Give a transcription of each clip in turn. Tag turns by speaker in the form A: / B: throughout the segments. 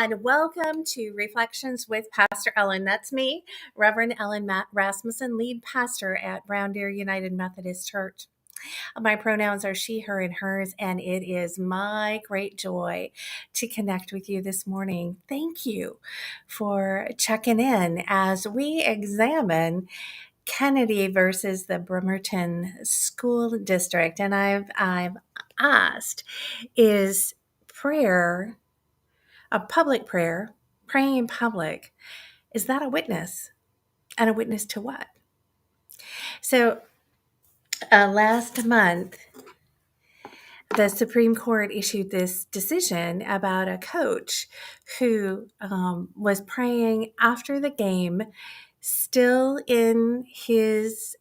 A: and welcome to Reflections with Pastor Ellen. That's me, Reverend Ellen Rasmussen, lead pastor at Brown Deer United Methodist Church. My pronouns are she, her, and hers, and it is my great joy to connect with you this morning. Thank you for checking in as we examine Kennedy versus the Bremerton School District. And I've asked, is prayer, a public prayer, praying in public, is that a witness? And a witness to what? So last month, the Supreme Court issued this decision about a coach who was praying after the game, still in his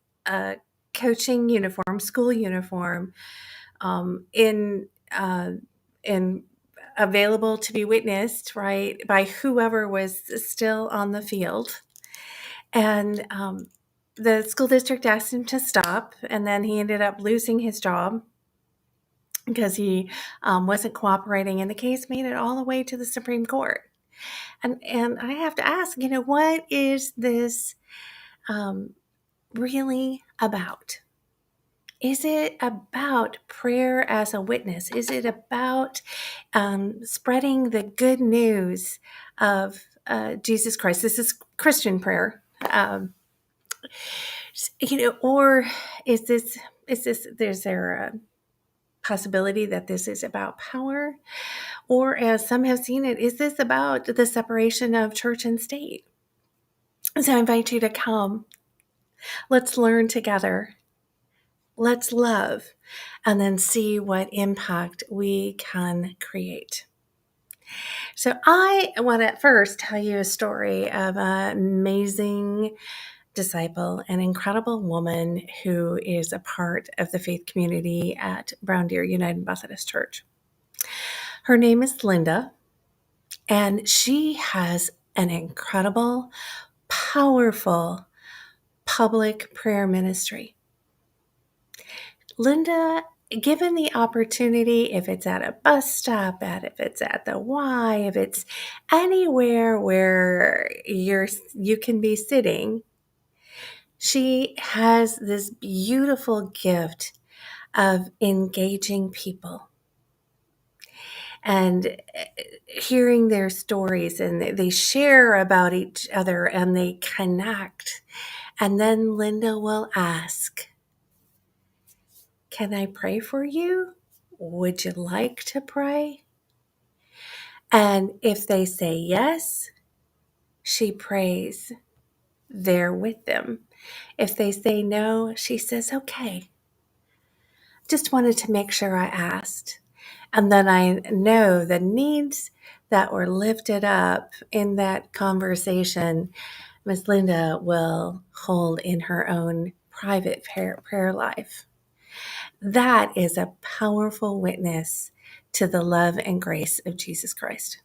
A: coaching uniform, school uniform, in available to be witnessed, right, by whoever was still on the field. And the school district asked him to stop, and then he ended up losing his job because he wasn't cooperating, and the case made it all the way to the Supreme Court. And I have to ask, what is this really about? Is it about prayer as a witness? Is it about spreading the good news of Jesus Christ? This is Christian prayer, or is there a possibility that this is about power? Or as some have seen it, is this about the separation of church and state? So I invite you to come. Let's learn together. Let's love, and then see what impact we can create. So I want to first tell you a story of an amazing disciple, an incredible woman who is a part of the faith community at Brown Deer United Methodist Church. Her name is Linda, and she has an incredible, powerful public prayer ministry. Linda, given the opportunity, if it's at a bus stop, if it's at the Y, if it's anywhere where you can be sitting, she has this beautiful gift of engaging people and hearing their stories, and they share about each other and they connect. And then Linda will ask, "Can I pray for you? Would you like to pray?" And if they say yes, she prays there with them. If they say no, she says, "Okay, just wanted to make sure I asked." And then I know the needs that were lifted up in that conversation, Miss Linda will hold in her own private prayer life. That is a powerful witness to the love and grace of Jesus Christ.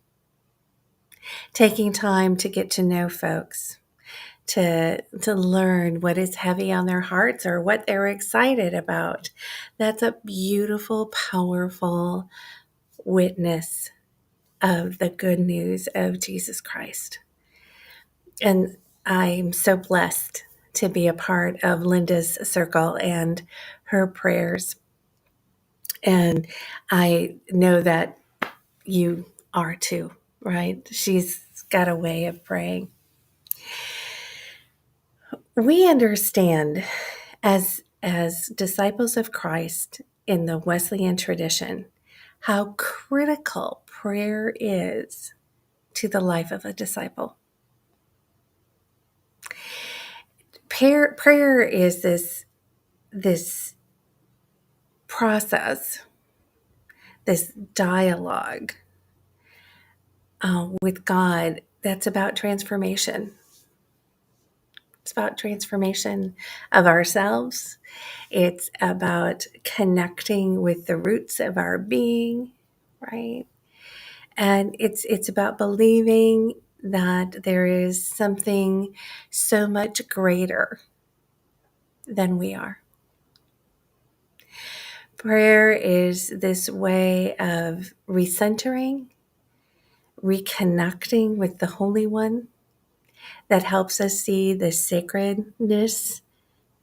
A: Taking time to get to know folks, to learn what is heavy on their hearts or what they're excited about. That's a beautiful, powerful witness of the good news of Jesus Christ. And I'm so blessed to be a part of Linda's circle and her prayers. And I know that you are too, right? She's got a way of praying. We understand as disciples of Christ in the Wesleyan tradition how critical prayer is to the life of a disciple. Prayer is this process, this dialogue with God that's about transformation. It's about transformation of ourselves. It's about connecting with the roots of our being, right? And it's about believing that there is something so much greater than we are. Prayer is this way of recentering, reconnecting with the Holy One that helps us see the sacredness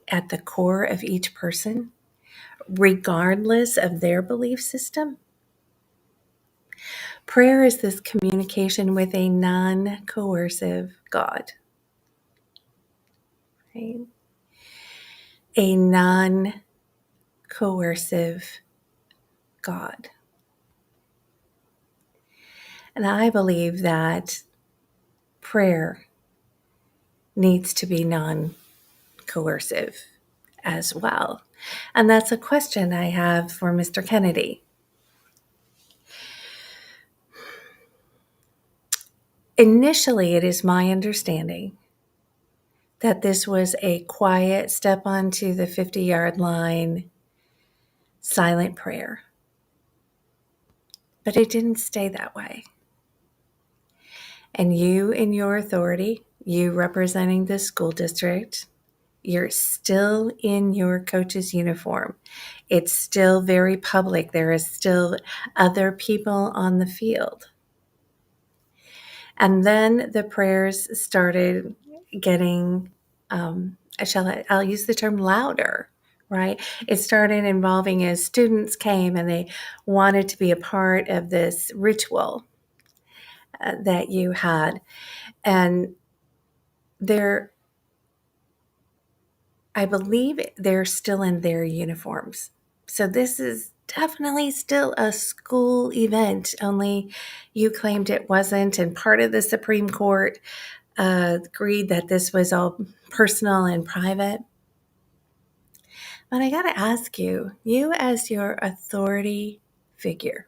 A: at the core of each person, regardless of their belief system. Prayer is this communication with a non-coercive God, right? A non-coercive God. And I believe that prayer needs to be non-coercive as well. And that's a question I have for Mr. Kennedy. Initially, it is my understanding that this was a quiet step onto the 50-yard line, silent prayer. But it didn't stay that way. And you, in your authority, you representing the school district, you're still in your coach's uniform. It's still very public. There is still other people on the field. And then the prayers started getting, I'll use the term louder, right? It started involving as students came and they wanted to be a part of this ritual that you had. And I believe they're still in their uniforms. So this is definitely still a school event, only you claimed it wasn't. And part of the Supreme Court agreed that this was all personal and private. But I got to ask you, you as your authority figure,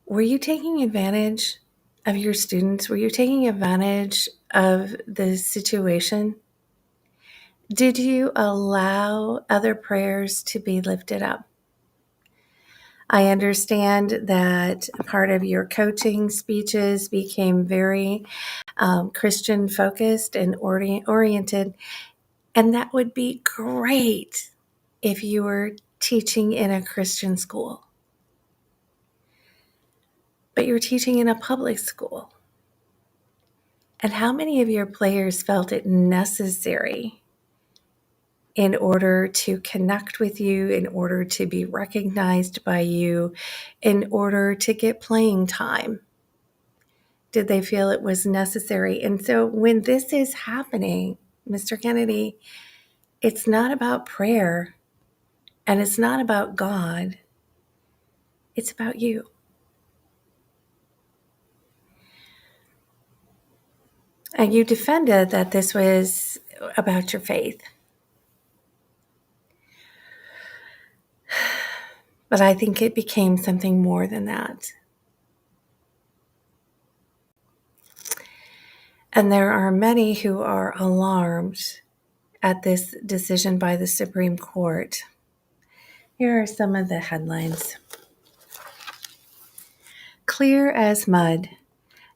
A: were you taking advantage of your students? Were you taking advantage of the situation? Did you allow other prayers to be lifted up? I understand that part of your coaching speeches became very Christian focused and oriented, and that would be great if you were teaching in a Christian school. But you're teaching in a public school. And how many of your players felt it necessary in order to connect with you, in order to be recognized by you, in order to get playing time? Did they feel it was necessary? And so when this is happening, Mr. Kennedy, it's not about prayer and it's not about God. It's about you. And you defended that this was about your faith. But I think it became something more than that. And there are many who are alarmed at this decision by the Supreme Court. Here are some of the headlines. Clear as mud,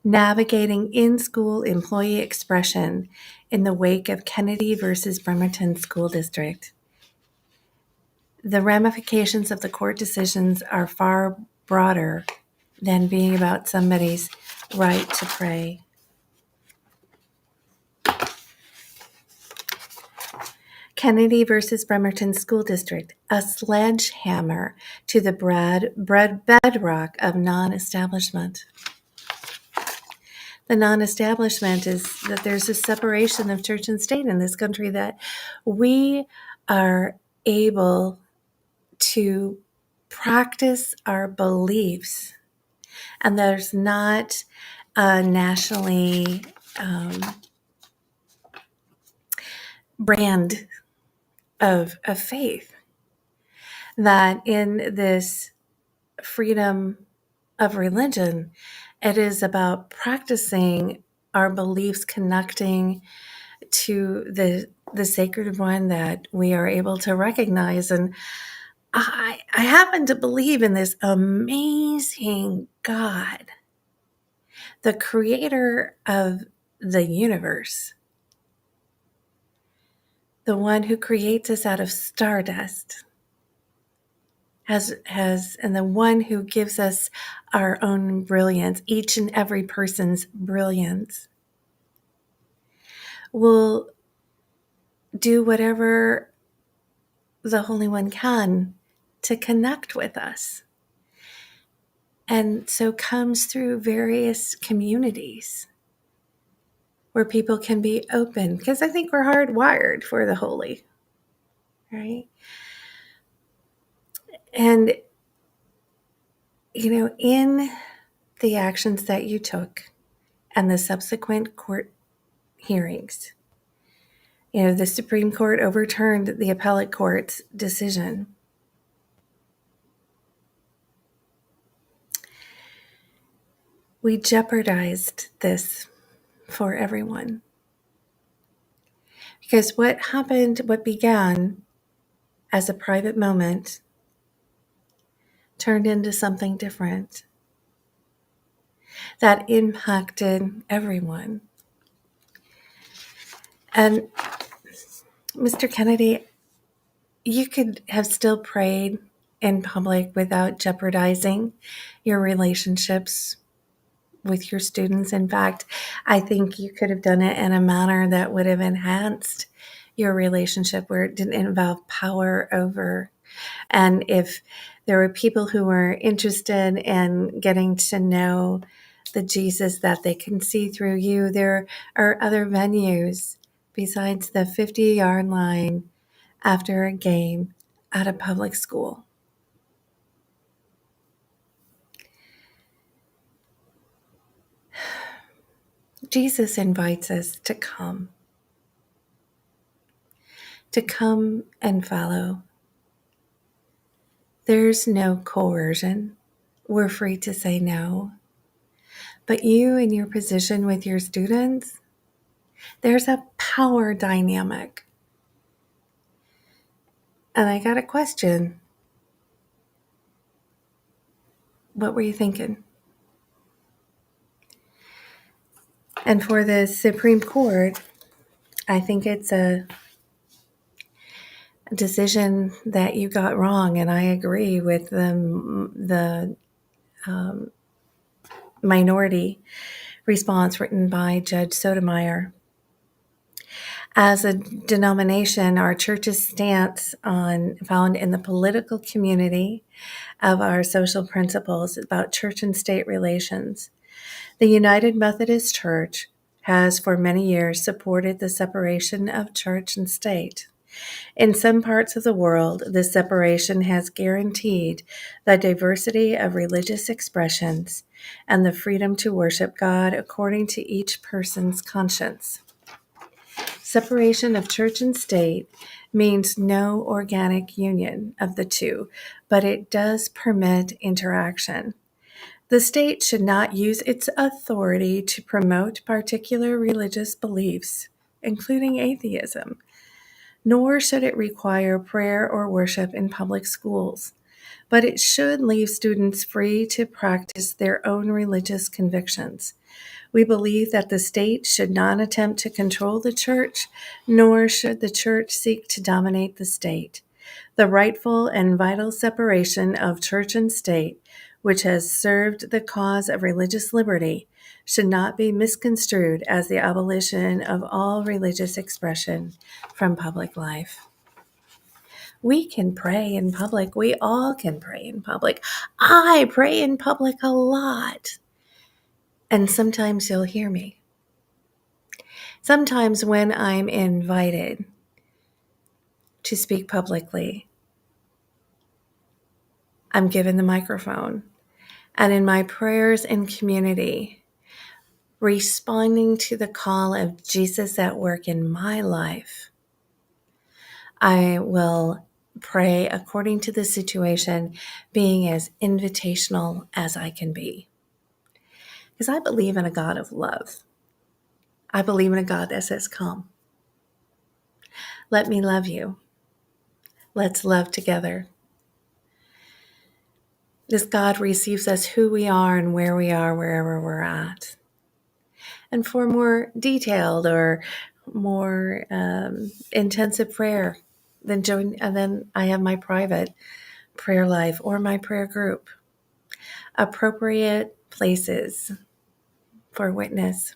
A: navigating in-school employee expression in the wake of Kennedy versus Bremerton School District. The ramifications of the court decisions are far broader than being about somebody's right to pray. Kennedy versus Bremerton School District, a sledgehammer to the bedrock of non-establishment. The non-establishment is that there's a separation of church and state in this country, that we are able to practice our beliefs, and there's not a nationally brand of faith, that in this freedom of religion, it is about practicing our beliefs, connecting to the sacred one that we are able to recognize. And I happen to believe in this amazing God, the creator of the universe, the one who creates us out of stardust, and the one who gives us our own brilliance, each and every person's brilliance, will do whatever the Holy One can to connect with us. And so comes through various communities where people can be open, because I think we're hardwired for the holy, right? And, in the actions that you took and the subsequent court hearings, the Supreme Court overturned the appellate court's decision. We jeopardized this for everyone. Because what began as a private moment turned into something different that impacted everyone. And Mr. Kennedy, you could have still prayed in public without jeopardizing your relationships with your students. In fact, I think you could have done it in a manner that would have enhanced your relationship, where it didn't involve power over. And if there were people who were interested in getting to know the Jesus that they can see through you, there are other venues besides the 50-yard line after a game at a public school. Jesus invites us to come and follow. There's no coercion. We're free to say no. But you, in your position with your students, there's a power dynamic. And I got a question. What were you thinking? And for the Supreme Court, I think it's a decision that you got wrong, and I agree with the minority response written by Judge Sotomayor. As a denomination, our church's stance found in the political community of our social principles about church and state relations. The United Methodist Church has for many years supported the separation of church and state. In some parts of the world, this separation has guaranteed the diversity of religious expressions and the freedom to worship God according to each person's conscience. Separation of church and state means no organic union of the two, but it does permit interaction. The state should not use its authority to promote particular religious beliefs, including atheism, nor should it require prayer or worship in public schools, but it should leave students free to practice their own religious convictions. We believe that the state should not attempt to control the church, nor should the church seek to dominate the state. The rightful and vital separation of church and state, which has served the cause of religious liberty, should not be misconstrued as the abolition of all religious expression from public life. We can pray in public. We all can pray in public. I pray in public a lot. And sometimes you'll hear me. Sometimes when I'm invited to speak publicly, I'm given the microphone. And in my prayers in community, responding to the call of Jesus at work in my life, I will pray according to the situation, being as invitational as I can be. Because I believe in a God of love. I believe in a God that says, come. Let me love you. Let's love together. This God receives us who we are and where we are, wherever we're at. And for more detailed or more intensive prayer, then I have my private prayer life or my prayer group. Appropriate places for witness.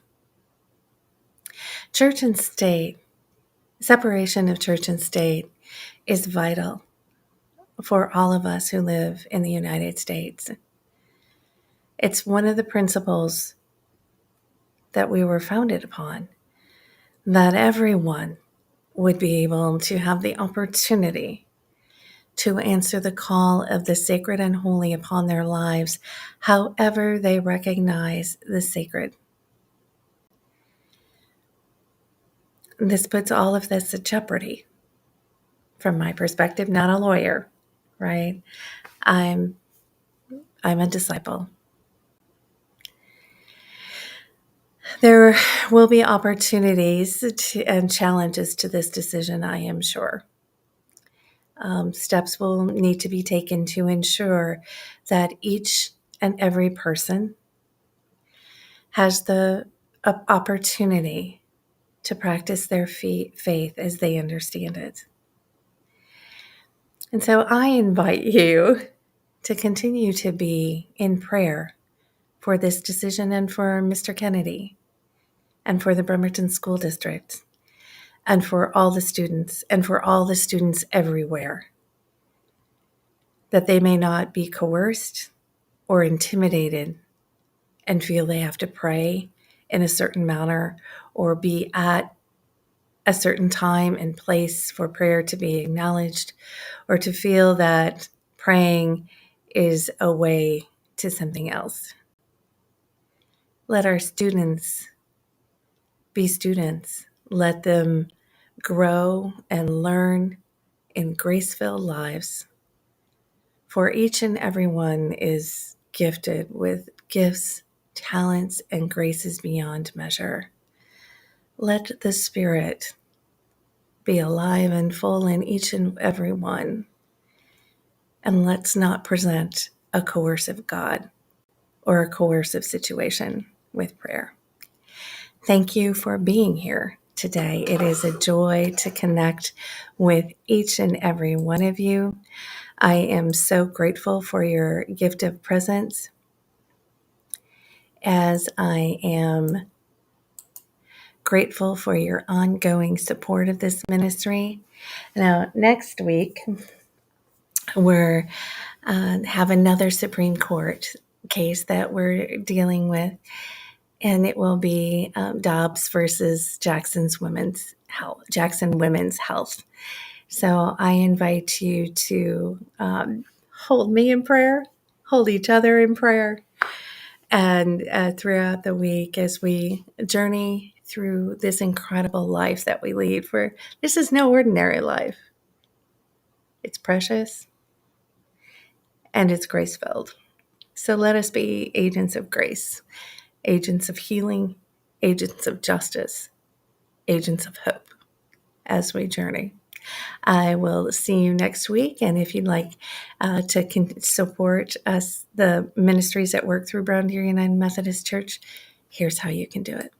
A: Church and state, separation of church and state is vital for all of us who live in the United States. It's one of the principles that we were founded upon, that everyone would be able to have the opportunity to answer the call of the sacred and holy upon their lives, however they recognize the sacred. This puts all of this at jeopardy. From my perspective, not a lawyer, right? I'm a disciple. There will be opportunities and challenges to this decision, I am sure. Steps will need to be taken to ensure that each and every person has the opportunity to practice their faith as they understand it. And so I invite you to continue to be in prayer for this decision and for Mr. Kennedy and for the Bremerton School District and for all the students and for all the students everywhere, that they may not be coerced or intimidated and feel they have to pray in a certain manner or be at a certain time and place for prayer to be acknowledged, or to feel that praying is a way to something else. Let our students be students. Let them grow and learn in grace-filled lives. For each and every one is gifted with gifts, talents, and graces beyond measure. Let the Spirit be alive and full in each and every one. And let's not present a coercive God or a coercive situation with prayer. Thank you for being here today. It is a joy to connect with each and every one of you. I am so grateful for your gift of presence, as I am grateful for your ongoing support of this ministry. Now, next week, we're have another Supreme Court case that we're dealing with, and it will be Dobbs versus Jackson Women's Health. So I invite you to hold me in prayer, hold each other in prayer, and throughout the week as we journey through this incredible life that we lead. For this is no ordinary life. It's precious and it's grace-filled. So let us be agents of grace, agents of healing, agents of justice, agents of hope as we journey. I will see you next week. And if you'd like to support us, the ministries that work through Brown Deer United Methodist Church, here's how you can do it.